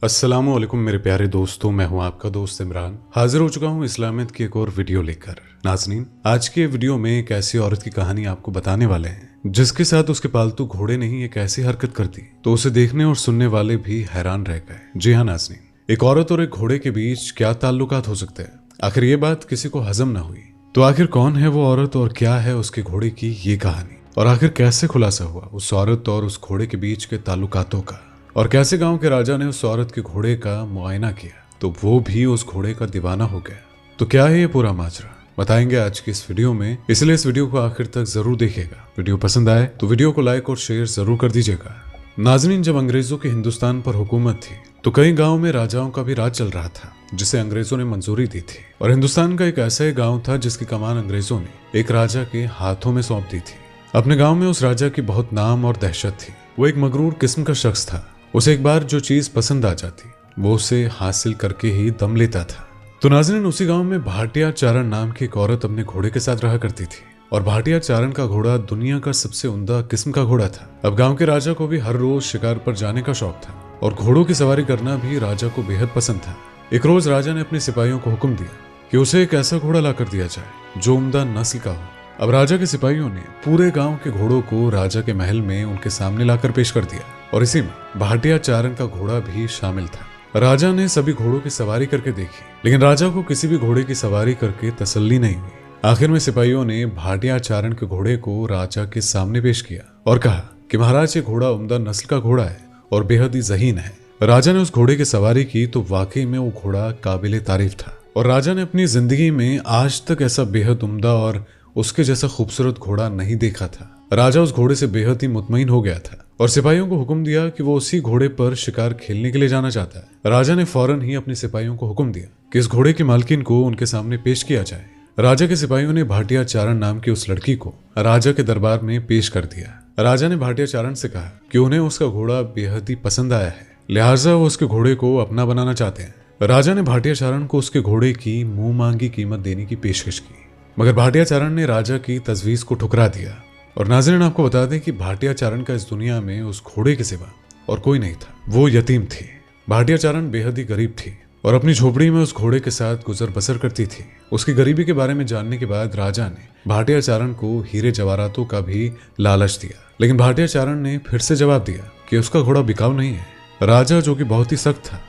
अस्सलामुअलैकुम मेरे प्यारे दोस्तों, मैं हूं आपका दोस्त इमरान। हाजिर हो चुका हूं इस्लामियत की एक और वीडियो लेकर। नाज़रीन, आज के वीडियो में एक ऐसी औरत की कहानी आपको बताने वाले हैं जिसके साथ उसके पालतू घोड़े ने ही एक ऐसी हरकत कर दी तो उसे देखने और सुनने वाले भी हैरान रह गए। जी हाँ नाज़रीन, एक औरत और एक घोड़े के बीच क्या ताल्लुकात हो सकते हैं, आखिर ये बात किसी को हजम न हुई। तो आखिर कौन है वो औरत और क्या है उसके घोड़े की ये कहानी, और आखिर कैसे खुलासा हुआ उस औरत और उस घोड़े के बीच के ताल्लुकातों का, और कैसे गांव के राजा ने उस औरत के घोड़े का मुआयना किया तो वो भी उस घोड़े का दीवाना हो गया। तो क्या है ये पूरा माजरा, बताएंगे आज की इस वीडियो में, इसलिए इस वीडियो को आखिर तक जरूर देखिएगा। वीडियो पसंद आए तो वीडियो को लाइक और शेयर जरूर कर दीजिएगा। नाज़रीन, जब अंग्रेजों की हिंदुस्तान पर हुकूमत थी तो कई गाँव में राजाओं का भी राज चल रहा था जिसे अंग्रेजों ने मंजूरी दी थी, और हिंदुस्तान का एक ऐसा ही गाँव था जिसकी कमान अंग्रेजों ने एक राजा के हाथों में सौंप दी थी। अपने गाँव में उस राजा की बहुत नाम और दहशत थी। वो एक मगरूर किस्म का शख्स था। उसे एक बार जो चीज पसंद आ जाती वो उसे हासिल करके ही दम लेता था। तो नाज़रीन, उसी गांव में भाटिया चारण नाम की एक औरत अपने घोड़े के साथ रहा करती थी, और भाटिया चारण का घोड़ा दुनिया का सबसे उम्दा किस्म का घोड़ा था। अब गांव के राजा को भी हर रोज शिकार पर जाने का शौक था, और घोड़ों की सवारी करना भी राजा को बेहद पसंद था। एक रोज राजा ने अपने सिपाहियों को हुक्म दिया कि उसे एक ऐसा घोड़ा ला कर दिया जाए जो उम्दा नस्ल का हो। अब राजा के सिपाहियों ने पूरे गांव के घोड़ों को राजा के महल में उनके सामने लाकर पेश कर दिया, और इसी में भाटिया चारण का घोड़ा भी शामिल था। राजा ने सभी घोड़ों की सवारी करके देखी, लेकिन राजा को किसी भी घोड़े की सवारी करके तसल्ली नहीं हुई। आखिर में सिपाहियों ने भाटिया चारण के घोड़े को राजा के सामने पेश किया और कहा कि महाराज, ये घोड़ा उम्दा नस्ल का घोड़ा है और बेहद ही ज़हीन है। राजा ने उस घोड़े की सवारी की तो वाकई में वो घोड़ा काबिले तारीफ था, और राजा ने अपनी जिंदगी में आज तक ऐसा बेहद उम्दा और उसके जैसा खूबसूरत घोड़ा नहीं देखा था। राजा उस घोड़े से बेहद ही मुतमईन हो गया था और सिपाहियों को हुक्म दिया कि वो उसी घोड़े पर शिकार खेलने के लिए जाना चाहता है। राजा ने फौरन ही अपने सिपाहियों को हुक्म दिया कि इस घोड़े की मालकिन को उनके सामने पेश किया जाए। राजा के सिपाहियों ने भाटिया चारण नाम की उस लड़की को राजा के दरबार में पेश कर दिया। राजा ने भाटिया चारण से कहा कि उन्हें उसका घोड़ा बेहद ही पसंद आया है, लिहाजा वो उसके घोड़े को अपना बनाना चाहते हैं। राजा ने भाटिया चारण को उसके घोड़े की मुंह मांगी कीमत देने की पेशकश की, मगर भाटिया चारण ने राजा की तजवीज को ठुकरा दिया। और नाज़रीन, आपको बता दें कि भाटिया चारण का इस दुनिया में उस घोड़े के सिवा और कोई नहीं था। वो यतीम थी। भाटिया चारण बेहद ही गरीब थी और अपनी झोपड़ी में उस घोड़े के साथ गुजर बसर करती थी। उसकी गरीबी के बारे में जानने के बाद राजा ने भाटिया चारण को हीरे जवाहरातों का भी लालच दिया, लेकिन भाटिया चारण ने फिर से जवाब दिया कि उसका घोड़ा बिकाऊ नहीं है। राजा, जो कि बहुत ही सख्त था,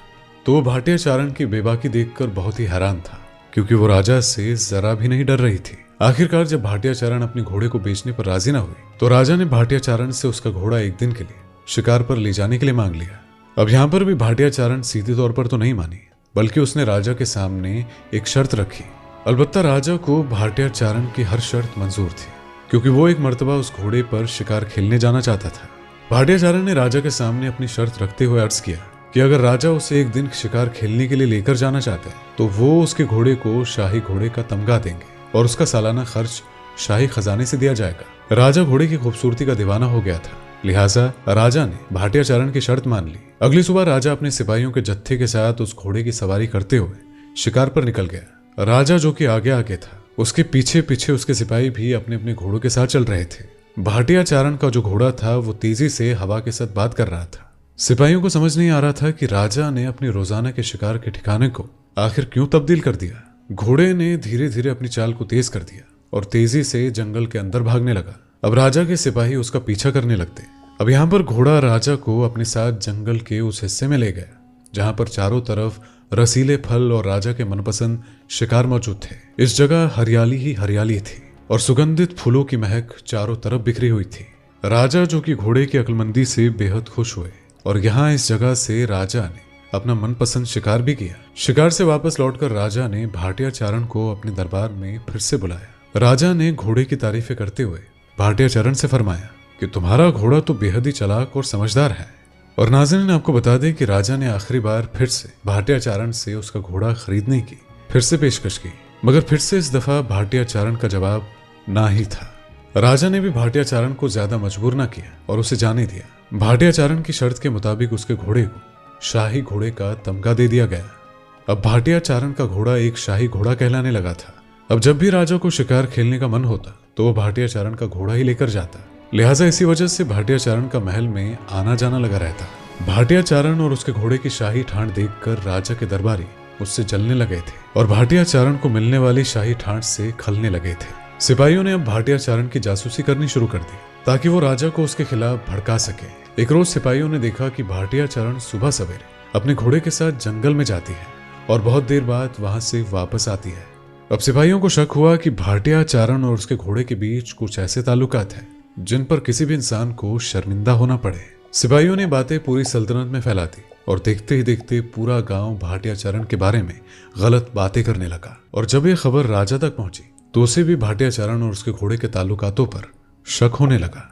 तो वो भाटिया चारण की बेबाकी देखकर बहुत ही हैरान था, क्योंकि वो राजा से जरा भी नहीं डर रही थी। आखिरकार जब भाटिया चारण अपने घोड़े को बेचने पर राजी न हुई तो राजा ने भाटिया चारण से उसका घोड़ा एक दिन के लिए शिकार पर ले जाने के लिए मांग लिया। अब यहाँ पर भी भाटिया चारण सीधे तौर पर तो नहीं मानी, बल्कि उसने राजा के सामने एक शर्त रखी। अलबत्ता राजा को भाटिया चारण की हर शर्त मंजूर थी, क्योंकि वो एक मर्तबा उस घोड़े पर शिकार खेलने जाना चाहता था। भाटिया चारण ने राजा के सामने अपनी शर्त रखते हुए अर्ज किया कि अगर राजा उसे एक दिन शिकार खेलने के लिए लेकर जाना चाहते हैं तो वो उसके घोड़े को शाही घोड़े का तमगा देंगे और उसका सालाना खर्च शाही खजाने से दिया जाएगा। राजा घोड़े की खूबसूरती का दीवाना हो गया था, लिहाजा राजा ने भाटिया चारण की शर्त मान ली। अगली सुबह राजा अपने सिपाहियों के जत्थे के साथ उस घोड़े की सवारी करते हुए शिकार पर निकल गया। राजा, जो कि आगे आगे था, उसके पीछे पीछे उसके सिपाही भी अपने अपने घोड़ों के साथ चल रहे थे। भाटिया चारण का जो घोड़ा था वो तेजी से हवा के साथ बात कर रहा था। सिपाहियों को समझ नहीं आ रहा था कि राजा ने अपनी रोजाना के शिकार के ठिकाने को आखिर क्यों तब्दील कर दिया। घोड़े ने धीरे धीरे अपनी चाल को तेज कर दिया और तेजी से जंगल के अंदर भागने लगा। अब राजा के सिपाही उसका पीछा करने लगते। अब यहाँ पर घोड़ा राजा को अपने साथ जंगल के उस हिस्से में ले गया जहाँ पर चारों तरफ रसीले फल और राजा के मनपसंद शिकार मौजूद थे। इस जगह हरियाली ही हरियाली थी और सुगंधित फूलों की महक चारों तरफ बिखरी हुई थी। राजा, जो कि घोड़े की अक्लमंदी से बेहद खुश हुए, और यहाँ इस जगह से राजा ने अपना मनपसंद शिकार भी किया। शिकार से वापस लौटकर राजा ने भाटिया चारण को अपने दरबार में फिर से बुलाया। राजा ने घोड़े की तारीफें करते हुए भाटिया चारण से फरमाया कि तुम्हारा घोड़ा तो बेहद ही चालाक और समझदार है। और नाज़रीन, आपको बता दें कि राजा ने आखिरी बार फिर से भाटिया चारण से उसका घोड़ा खरीदने की फिर से पेशकश की, मगर फिर से इस दफा भाटिया चारण का जवाब ना ही था। राजा ने भी भाटिया चारण को ज्यादा मजबूर ना किया और उसे जाने दिया। भाटिया चारण की शर्त के मुताबिक उसके घोड़े को शाही घोड़े का तमगा दे दिया गया। अब भाटिया चारण का घोड़ा एक शाही घोड़ा कहलाने लगा था। अब जब भी राजा को शिकार खेलने का मन होता तो वो भाटिया चारण का घोड़ा ही लेकर जाता। लिहाजा इसी वजह से भाटिया चारण का महल में आना जाना लगा रहता। भाटिया चारण और उसके घोड़े की शाही ठाठ देखकर राजा के दरबारी उससे जलने लगे थे और भाटिया चारण को मिलने वाली शाही ठाठ से खलने लगे थे। सिपाहियों ने अब भाटिया चारण की जासूसी करनी शुरू कर दी ताकि वो राजा को उसके खिलाफ भड़का सके। एक रोज सिपाहियों ने देखा कि भाटिया चारण सुबह सवेरे अपने घोड़े के साथ जंगल में जाती है और बहुत देर बाद वहां से वापस आती है। अब सिपाहियों को शक हुआ कि भाटिया चारण और उसके घोड़े के बीच कुछ ऐसे ताल्लुकात हैं जिन पर किसी भी इंसान को शर्मिंदा होना पड़े। सिपाहियों ने बातें पूरी सल्तनत में फैला दी और देखते ही देखते पूरा गांव भाटिया चारण के बारे में गलत बातें करने लगा। और जब यह खबर राजा तक पहुंची तो उसे भी भाटिया चारण और उसके घोड़े के ताल्लुकातों पर शक होने लगा।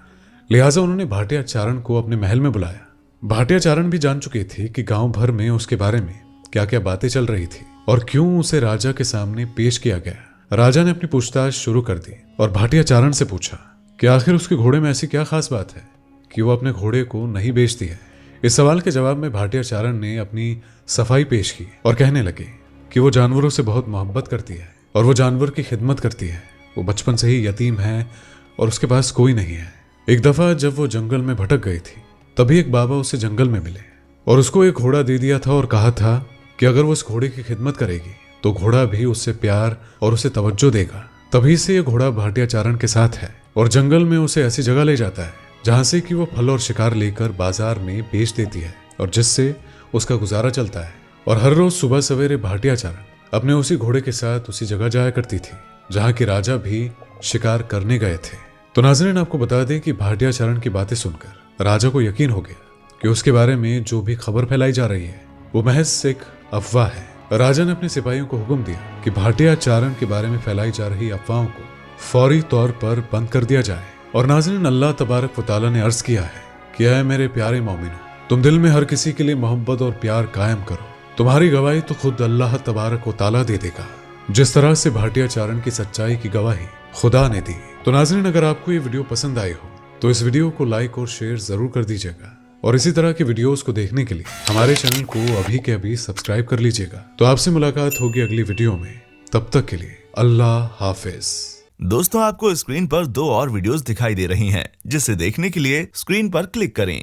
लिहाजा उन्होंने भाटिया चारण को अपने महल में बुलाया। भाटिया चारण भी जान चुके थे कि गांव भर में उसके बारे में क्या क्या बातें चल रही थी और क्यों उसे राजा के सामने पेश किया गया। राजा ने अपनी पूछताछ शुरू कर दी और भाटिया चारण से पूछा कि आखिर उसके घोड़े में ऐसी क्या खास बात है कि वो अपने घोड़े को नहीं बेचती है। इस सवाल के जवाब में भाटिया चारण ने अपनी सफाई पेश की और कहने लगे कि वो जानवरों से बहुत मोहब्बत करती है और वो जानवर की खिदमत करती है। वो बचपन से ही यतीम है और उसके पास कोई नहीं है। एक दफा जब वो जंगल में भटक गई थी तभी एक बाबा उसे जंगल में मिले और उसको एक घोड़ा दे दिया था और कहा था कि अगर वो इस घोड़े की खिदमत करेगी तो घोड़ा भी उससे प्यार और उसे तवज्जो देगा। तभी से ये घोड़ा भाटिया चारण के साथ है और जंगल में उसे ऐसी जगह ले जाता है जहां से कि वो फल और शिकार लेकर बाजार में बेच देती है और जिससे उसका गुजारा चलता है। और हर रोज सुबह सवेरे भाटिया चारण अपने उसी घोड़े के साथ उसी जगह जाया करती थी जहां के राजा भी शिकार करने गए थे। तो नाज़रीन, आपको बता दें कि भाटिया चारण की बातें सुनकर राजा को यकीन हो गया कि उसके बारे में जो भी खबर फैलाई जा रही है वो महज एक अफवाह है। राजा ने अपने सिपाहियों को हुक्म दिया कि भाटिया चारण के बारे में फैलाई जा रही अफवाहों को फौरी तौर पर बंद कर दिया जाए। और नाज़रीन, अल्लाह तबारक व तआला ने अर्ज किया है कि ऐ मेरे प्यारे मोमिनो, तुम दिल में हर किसी के लिए मोहब्बत और प्यार कायम करो। तुम्हारी गवाही तो खुद अल्लाह तबारक व तआला दे देगा, जिस तरह से भाटिया चारण की सच्चाई की गवाही खुदा ने दी। तो नाज़रीन, अगर आपको ये वीडियो पसंद आई हो तो इस वीडियो को लाइक और शेयर जरूर कर दीजिएगा और इसी तरह की वीडियोस को देखने के लिए हमारे चैनल को अभी के अभी सब्सक्राइब कर लीजिएगा। तो आपसे मुलाकात होगी अगली वीडियो में, तब तक के लिए अल्लाह हाफिज। दोस्तों, आपको स्क्रीन पर 2 और वीडियोस दिखाई दे रही हैं, जिसे देखने के लिए स्क्रीन पर क्लिक करें।